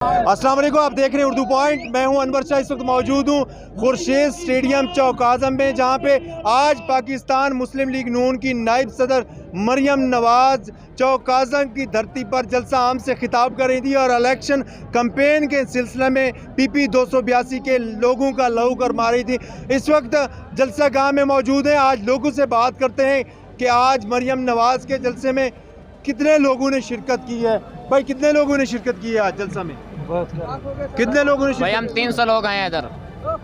अस्सलाम वालेकुम, आप देख रहे हैं उर्दू पॉइंट। मैं हूं अनवर शाह। इस वक्त मौजूद हूं खुर्शीद स्टेडियम चौक आज़म में, जहां पे आज पाकिस्तान मुस्लिम लीग नून की नायब सदर मरियम नवाज चौक आज़म की धरती पर जलसा आम से खिताब कर रही थी और इलेक्शन कैंपेन के सिलसिले में PP 282 के लोगों का लहू कर मारी थी। इस वक्त जलसा गाह में मौजूद हैं। आज लोगों से बात करते हैं कि आज मरियम नवाज के जलसे में कितने लोगों ने शिरकत की है। भाई, कितने लोगों ने शिरकत की है आज जलसा में? कितने लोगों ने? भाई हम 300 लोग हैं इधर।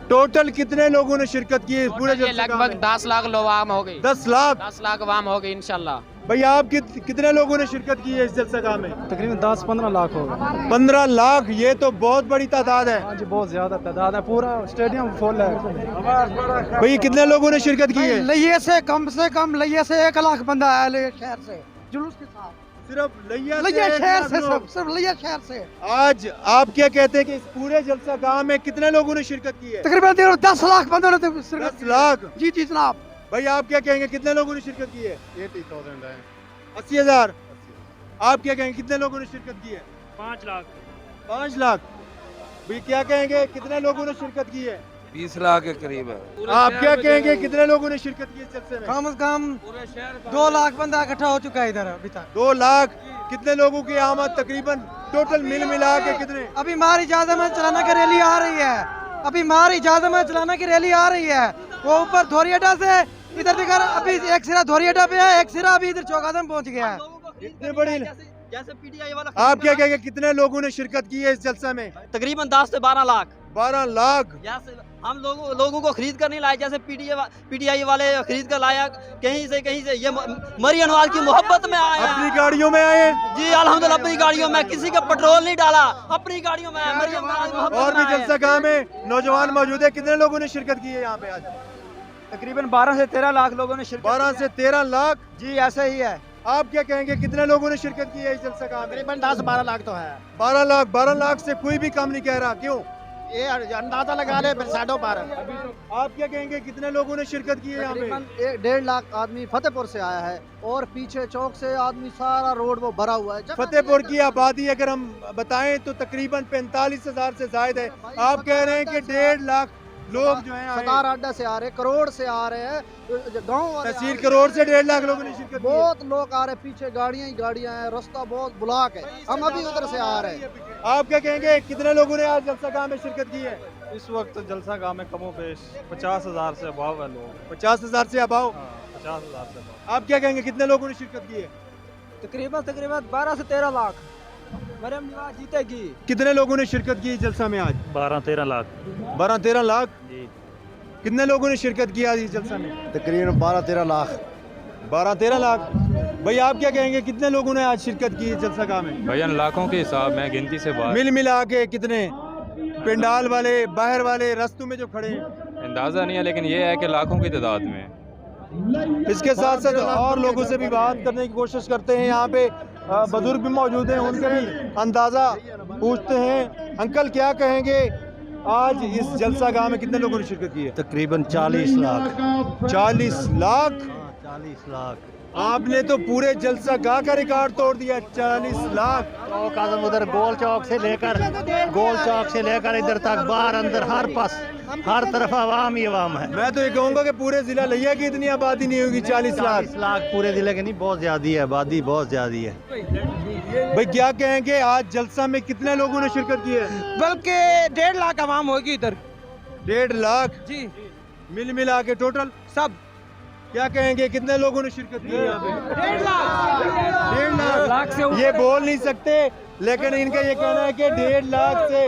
टोटल कितने लोगों ने शिरकत की है पूरे जलसे? लगभग 10 लाख लोग आम हो गई। 10 लाख? 10 लाख आवाम हो गई इंशाल्लाह। भाई, आप कितने लोगों ने शिरकत की है इस जलसा गाह में? तकरीबन 10-15 लाख होगा। 15 लाख, ये तो बहुत बड़ी तादाद है। हाँ जी, बहुत ज्यादा तादाद है, पूरा स्टेडियम फुल है। भाई, कितने लोगों ने शिरकत की है? लइये से कम 1 लाख बंदा है लइये शहर से, जुलूस के साथ। सिर्फ लइये शहर से, सिर्फ लइये शहर से। आज आप क्या कहते हैं कि इस पूरे जलसा गाह में कितने लोगों ने शिरकत की है? तकरीबन 10 लाख बंदों ने 10 लाख? जी जी जनाब। भाई, आप क्या कहेंगे कितने लोगों ने शिरकत की है? 80,000 है। 80,000। आप क्या कहेंगे कितने लोगों ने शिरकत की है? 5 लाख। 5 लाख। भाई, क्या कहेंगे कितने लोगों ने शिरकत की है? 20 लाख के करीब है। आप क्या कहेंगे कितने लोगों ने शिरकत की इस जलसे में? कम से कम 2 लाख बंदा इकट्ठा हो चुका है इधर अभी तक। 2 लाख। कितने लोगों की आमद तकरीबन टोटल मिल मिला के कितने? अभी मार इजाजत में चलाना की रैली आ रही है। अभी मार इजाजत में चलाना की रैली आ रही है। वो ऊपर धोरियाडा से इधर दिखा, अभी एक सिरा धोरियाडा पे है, एक सिरा अभी इधर चौक आज़म पहुंच गया है। इतने बड़ी। जैसे PTI वाला। आप क्या कहेंगे कितने लोगों ने शिरकत की है इस जलसा में? तकरीबन 10 से 12 लाख। 12 लाख। जैसे हम लोगों को खरीद कर नहीं लाए, जैसे PTI वाले खरीद कर लाया कहीं से। ये मरियम नवाज की मोहब्बत में आए हैं। अपनी गाड़ियों में आए हैं? जी अल्हम्दुलिल्लाह, अपनी गाड़ियों में, किसी का पेट्रोल नहीं डाला, अपनी गाड़ियों में मरियम नवाज मोहब्बत और में भी आए जलसा हैं। गाह में नौजवान मौजूद है। कितने लोगों ने शिरकत की है यहाँ पे आज? तकरीबन 12 से 13 लाख लोगों ने शिरकत 12 से 13 लाख। जी ऐसे ही है। आप क्या कहेंगे कितने लोगों ने शिरकत की है इस जलसा गाह में? तकरीबन 10-12 लाख तो है। 12 लाख। 12 लाख से कोई भी कम नहीं कह रहा, क्यों? ये अंदाजा लगा ले साढ़े पर। आप क्या कहेंगे कितने लोगों ने शिरकत की है यहाँ पे? 1.5 लाख आदमी फतेहपुर से आया है और पीछे चौक से आदमी सारा रोड वो भरा हुआ है। फतेहपुर की आबादी अगर हम बताएं तो तकरीबन 45,000 से ज्यादा है। आप कह रहे हैं कि 1.5 लाख लोग जो हैं सतारा अड्डा से आ रहे, करोड़ से आ रहे हैं, गाँव तहसील करोड़ से 1.5 लाख लोगों ने शिरकत की है। बहुत लोग आ रहे, पीछे गाड़ियां ही गाड़ियां हैं, रास्ता बहुत ब्लॉक है। हम अभी उधर से आ रहे हैं। आप क्या कहेंगे कितने लोगों ने आज जलसा गाह में शिरकत की है? इस वक्त जलसा गाह में कमोबेश 50,000 से अभाव है लोग। 50,000 से अभाव। 50,000 से अभाव। आप क्या कहेंगे कितने लोगों ने शिरकत की है? तकरीबन 12 से 13 लाख मरियम नवाज जीतेगी। कितने लोगों ने शिरकत की जलसा में आज? 12-13 लाख। 12-13 लाख। जी। कितने लोगों ने शिरकत की आज इस जलसा में? तकरीबन 12-13 लाख। 12-13 लाख। भाई, आप क्या कहेंगे कितने लोगों ने आज शिरकत की जलसा गाह में? भैया लाखों के हिसाब में, गिनती से बाहर। मिल मिला के कितने? पंडाल वाले, बाहर वाले, रस्तों में जो खड़े हैं? अंदाज़ा नहीं है, लेकिन ये है कि लाखों की तादाद में। इसके साथ साथ और लोगों से भी बात करने की कोशिश करते हैं। यहाँ पे बुजुर्ग भी मौजूद हैं, उनके भी अंदाज़ा पूछते हैं। अंकल, क्या कहेंगे आज इस जलसा गाह में कितने लोगों ने शिरकत की है? तकरीबन 40 लाख। 40 लाख। 40 लाख। आपने तो पूरे जलसा गाह का रिकॉर्ड तोड़ दिया। 40 लाख। चौक आज़म उधर गोल चौक से लेकर इधर तक, बाहर अंदर हर पास हर तरफ आवाम ही आवाम है। मैं तो ये कहूँगा कि पूरे जिला लिया की इतनी आबादी नहीं होगी। 40 लाख। 40 लाख पूरे जिले के नहीं, बहुत ज्यादा है आबादी, बहुत ज्यादा है। भाई, क्या कहेंगे आज जलसा में कितने लोगों ने शिरकत की है? बल्कि 1.5 लाख आवाम होगी इधर। 1.5 लाख जी मिल मिला के टोटल सब। क्या कहेंगे कितने लोगों ने शिरकत की है यहाँ पे? 1.5 लाख। 1.5 लाख से ये बोल नहीं सकते, लेकिन इनका ये कहना है कि 1.5 लाख से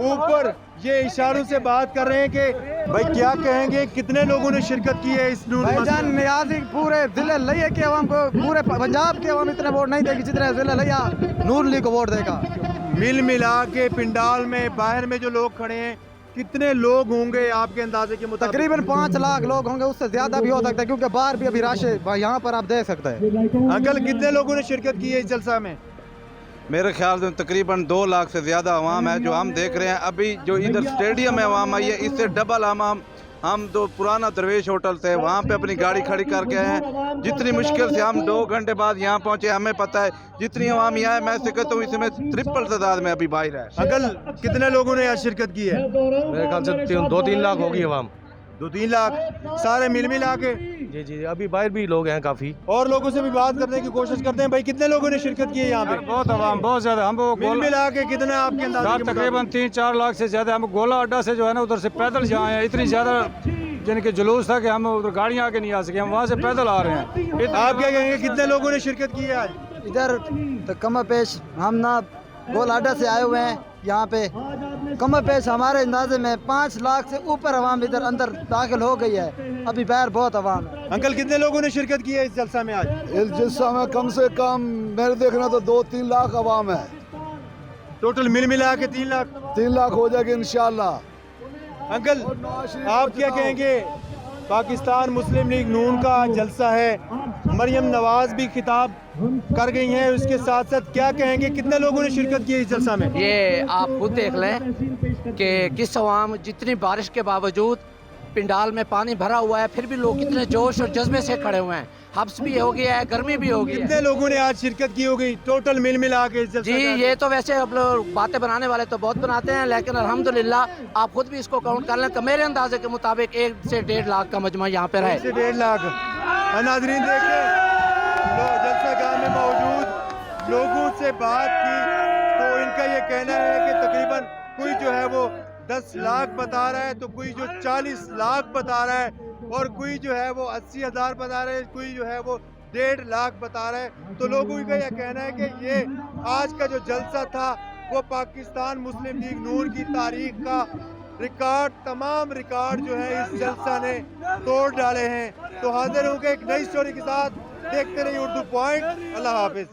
ऊपर ये इशारों से बात कर रहे हैं कि भाई, क्या कहेंगे कितने लोगों ने शिरकत की है इस नूर भाईजान नियाजी पूरे जिले लिया के आवाम को, पूरे पंजाब के आवाम इतने वोट नहीं देगी जितने जिले लिया नूर लीग को वोट देगा। मिल मिला के पिंडाल में, बाहर में जो लोग खड़े हैं, कितने लोग होंगे आपके अंदाजे के मुताबिक? तकरीबन 5 लाख लोग होंगे, उससे ज्यादा भी हो सकता है क्योंकि बाहर भी अभी रश है। यहाँ पर आप देख सकते हैं। अंकल, कितने लोगों ने शिरकत की है इस जलसा में? मेरे ख्याल से तकरीबन 2 लाख से ज़्यादा आवाम है जो हम देख रहे हैं। अभी जो इधर स्टेडियम में आवाम आई है, इससे डबल आवाम हम तो पुराना दरवेश होटल से वहाँ पे अपनी गाड़ी खड़ी करके आए हैं। जितनी मुश्किल से हम 2 घंटे बाद यहाँ पहुँचे, हमें पता है जितनी आवाम यहाँ है, मैं से कहता हूँ इसमें ट्रिपल तादाद में अभी बाहर है। अंकल कितने लोगों ने आज शिरकत की है? मेरे ख्याल से 2-3 लाख होगी आवाम। 2-3 लाख सारे मिल मिला के। जी जी, अभी बाहर भी लोग हैं काफ़ी। और लोगों से भी बात करने की कोशिश करते हैं। भाई कितने लोगों ने शिरकत की है यहाँ पे? बहुत आवाम, बहुत ज़्यादा। हम वो मिल मिला के कितना आपके अंदाज़े के तकरीबन 3-4 लाख से ज़्यादा। हम गोला अड्डा से जो है ना उधर से पैदल से आए हैं। इतनी ज़्यादा जिनके जुलूस था कि हम उधर गाड़ियाँ आके नहीं आ सके, हम वहाँ से पैदल आ रहे हैं। आप क्या कहेंगे कितने लोगों ने शिरकत की है आज? इधर तो कम पेश हम ना गोल अड्डा से आए हुए हैं। यहाँ पे कम पेश हमारे अंदाजे में 5 लाख से ऊपर आवाम इधर अंदर दाखिल हो गई है। अभी बाहर बहुत आवाम है। अंकल कितने लोगों ने शिरकत की है इस जलसा में आज? इस जलसा में कम से कम मेरे देखना तो 2-3 लाख आवाम है। टोटल मिल मिला के 3 लाख? 3 लाख हो जाएगी इंशाल्लाह। अंकल आप क्या कहेंगे? पाकिस्तान मुस्लिम लीग नून का जलसा है, मरियम नवाज भी खिताब कर गई हैं, उसके साथ साथ क्या कहेंगे कितने लोगों ने शिरकत की है इस जलसा में? ये आप खुद देख लें कि किस अवाम, जितनी बारिश के बावजूद पिंडाल में पानी भरा हुआ है, फिर भी लोग कितने जोश और जज्बे से खड़े हुए हैं। हब्स भी हो गया है, गर्मी भी हो गई है। कितने लोगों ने आज शिरकत की होगी टोटल मिल मिला के इस जलसा जी, ये तो वैसे अब लोग बातें बनाने वाले तो बहुत बनाते हैं, लेकिन अल्हम्दुलिल्लाह आप खुद भी इसको काउंट कर लें तो मेरे अंदाजे के मुताबिक 1 से 1.5 लाख का मजमा यहाँ पे है। 1 से 1.5 लाख। नाज़रीन देखें, जलसा गाह में मौजूद लोगों से बात की तो इनका ये कहना है कि तकरीबन कोई जो है वो 10 लाख बता रहा है, तो कोई जो 40 लाख बता रहा है, और कोई जो है वो 80,000 बता रहा है, कोई जो है वो 1.5 लाख बता रहा है। तो लोगों का यह कहना है कि ये आज का जो जलसा था वो पाकिस्तान मुस्लिम लीग नून की तारीख का रिकॉर्ड, तमाम रिकॉर्ड जो है इस जलसा ने तोड़ डाले हैं। तो हाजिर होंगे एक नई स्टोरी के साथ। देखते रहिए उर्दू पॉइंट। अल्लाह हाफिज।